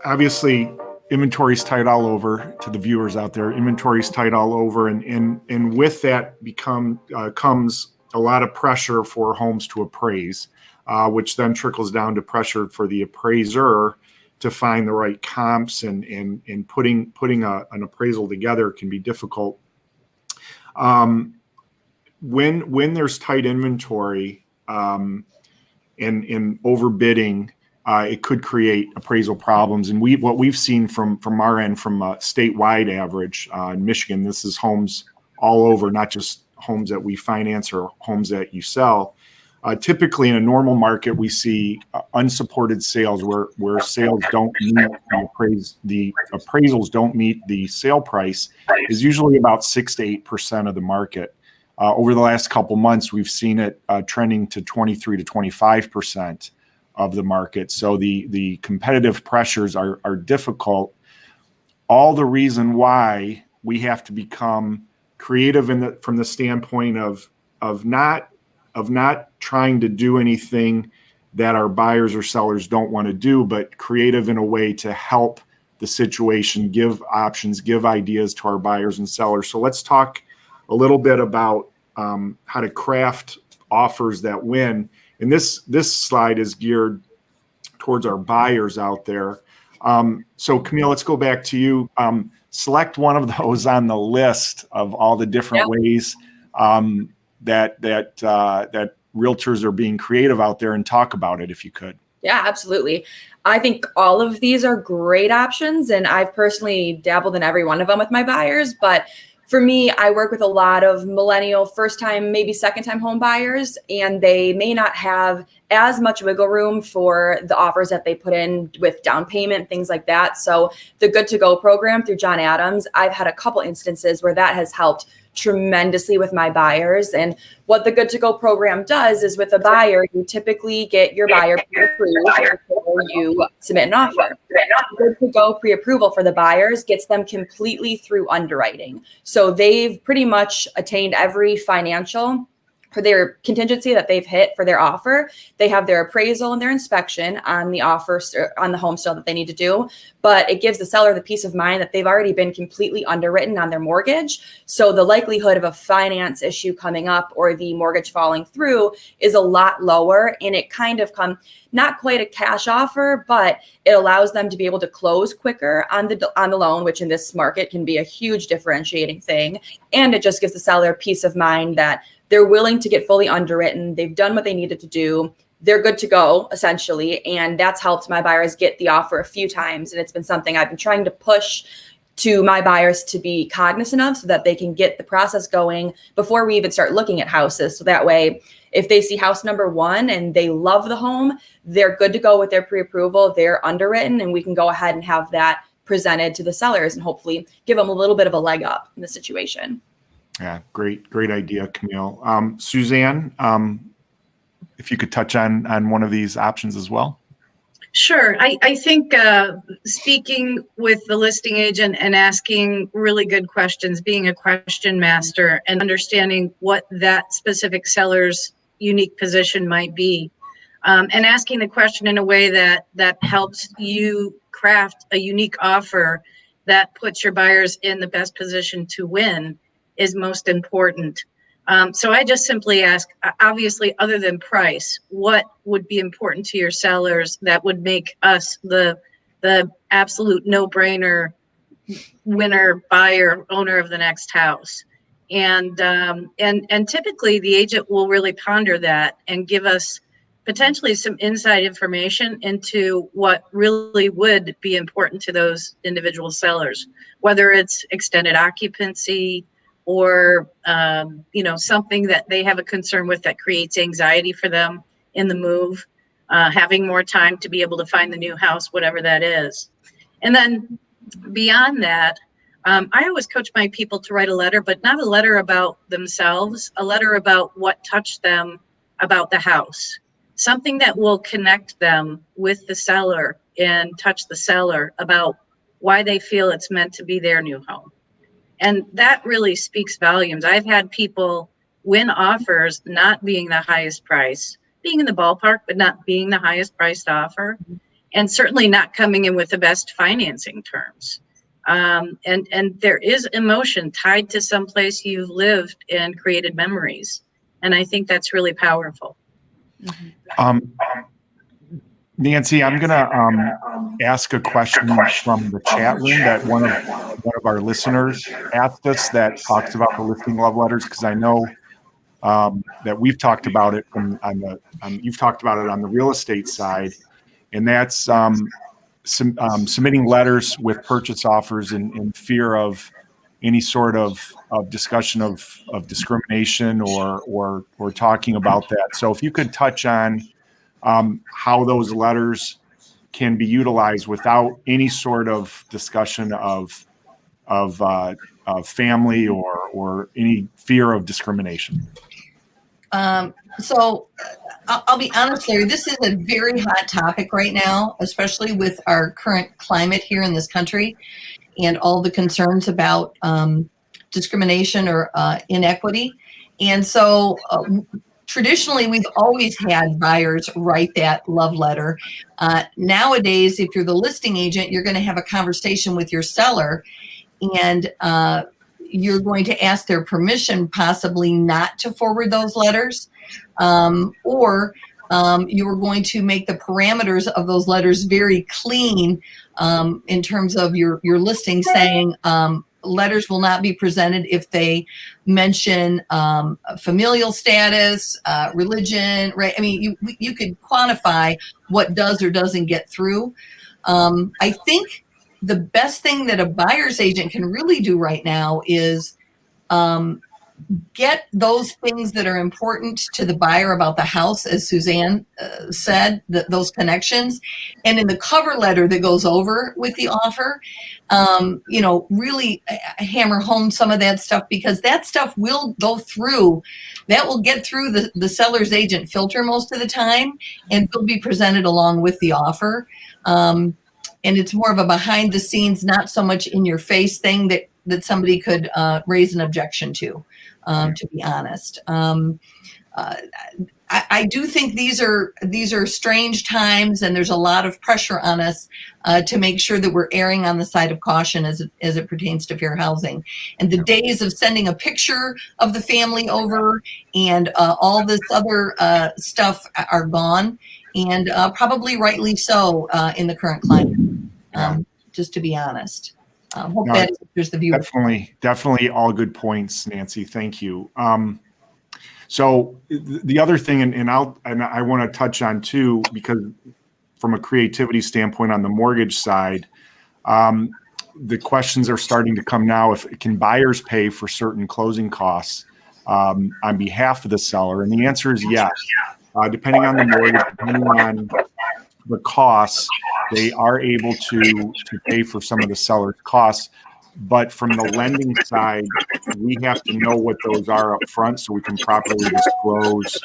Obviously, inventory's tight all over. To the viewers out there, inventory's tight all over, and with that comes a lot of pressure for homes to appraise, which then trickles down to pressure for the appraiser to find the right comps, and putting an appraisal together can be difficult. When there's tight inventory, and overbidding, it could create appraisal problems. And what we've seen from our end, from a statewide average in Michigan, this is homes all over, not just homes that we finance or homes that you sell. Typically, in a normal market, we see unsupported sales where sales don't meet the appraisals don't meet the sale price, is usually about 6 to 8% of the market. Over the last couple months, we've seen it trending to 23 to 25% of the market. So the competitive pressures are difficult. All the reason why we have to become creative from the standpoint of not trying to do anything that our buyers or sellers don't want to do, but creative in a way to help the situation, give options, give ideas to our buyers and sellers. So let's talk a little bit about how to craft offers that win. And this slide is geared towards our buyers out there. So Camille, let's go back to you. Select one of those on the list of all the different ways that realtors are being creative out there, and talk about it if you could. Yeah, absolutely. I think all of these are great options, and I've personally dabbled in every one of them with my buyers. But for me, I work with a lot of millennial first-time, maybe second-time home buyers, and they may not have as much wiggle room for the offers that they put in with down payment, things like that. So the Good to Go program through John Adams, I've had a couple instances where that has helped tremendously with my buyers. And what the Good to Go program does is, with a buyer, you typically get your buyer pre-approved before you submit an offer. Good to Go pre-approval for the buyers gets them completely through underwriting. So they've pretty much attained every financial for their contingency that they've hit for their offer. They have their appraisal and their inspection on the offer, on the home sale that they need to do. But it gives the seller the peace of mind that they've already been completely underwritten on their mortgage. So the likelihood of a finance issue coming up or the mortgage falling through is a lot lower. And it kind of not quite a cash offer, but it allows them to be able to close quicker on the loan, which in this market can be a huge differentiating thing. And it just gives the seller peace of mind that they're willing to get fully underwritten. They've done what they needed to do. They're good to go, essentially. And that's helped my buyers get the offer a few times. And it's been something I've been trying to push to my buyers to be cognizant of, so that they can get the process going before we even start looking at houses. So that way, if they see house number one and they love the home, they're good to go with their pre-approval, they're underwritten, and we can go ahead and have that presented to the sellers and hopefully give them a little bit of a leg up in the situation. Yeah, great idea, Camille. Suzanne, if you could touch on one of these options as well. Sure. I think speaking with the listing agent and asking really good questions, being a question master and understanding what that specific seller's unique position might be, and asking the question in a way that helps you craft a unique offer that puts your buyers in the best position to win is most important. So I just simply ask, obviously, other than price, what would be important to your sellers that would make us the absolute no-brainer winner, buyer, owner of the next house? And typically the agent will really ponder that and give us potentially some inside information into what really would be important to those individual sellers, whether it's extended occupancy, or something that they have a concern with that creates anxiety for them in the move, having more time to be able to find the new house, whatever that is. And then beyond that, I always coach my people to write a letter, but not a letter about themselves, a letter about what touched them about the house, something that will connect them with the seller and touch the seller about why they feel it's meant to be their new home. And that really speaks volumes. I've had people win offers not being the highest price, being in the ballpark, but not being the highest priced offer. and certainly not coming in with the best financing terms. And there is emotion tied to some place you've lived and created memories. And I think that's really powerful. Nancy, I'm going to ask a question from the chat room that one of our listeners asked us that talks about the listing love letters, because I know that we've talked about it you've talked about it on the real estate side, and that's submitting letters with purchase offers in fear of any sort of discussion of discrimination or talking about that. So if you could touch on how those letters can be utilized without any sort of discussion of family or any fear of discrimination. So I'll be honest, Larry, this is a very hot topic right now, especially with our current climate here in this country and all the concerns about discrimination or inequity. And so traditionally, we've always had buyers write that love letter. Nowadays, if you're the listing agent, you're going to have a conversation with your seller, and you're going to ask their permission possibly not to forward those letters, or you're going to make the parameters of those letters very clean in terms of your listing, saying letters will not be presented if they mention familial status, religion, right? I mean, you could quantify what does or doesn't get through. I think the best thing that a buyer's agent can really do right now is get those things that are important to the buyer about the house, as Suzanne said, those connections. And in the cover letter that goes over with the offer, really hammer home some of that stuff, because that stuff will go through, that will get through the seller's agent filter most of the time, and will be presented along with the offer. And it's more of a behind the scenes, not so much in your face thing that somebody could raise an objection to be honest. I do think these are strange times, and there's a lot of pressure on us to make sure that we're erring on the side of caution as it pertains to fair housing. And the days of sending a picture of the family over and all this other stuff are gone, and probably rightly so in the current climate, just to be honest. Hope that answers the viewer. Definitely all good points, Nancy. Thank you. So the other thing, and I want to touch on too, because from a creativity standpoint on the mortgage side, the questions are starting to come now. If can buyers pay for certain closing costs on behalf of the seller? And the answer is yes. Depending on the mortgage, depending on the costs, they are able to pay for some of the seller's costs. But from the lending side, we have to know what those are up front so we can properly disclose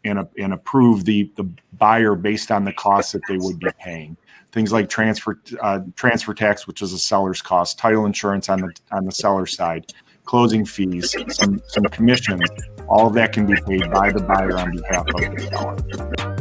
and approve the buyer based on the costs that they would be paying. Things like transfer tax, which is a seller's cost, title insurance on the seller side, closing fees, some commissions. All of that can be paid by the buyer on behalf of the seller.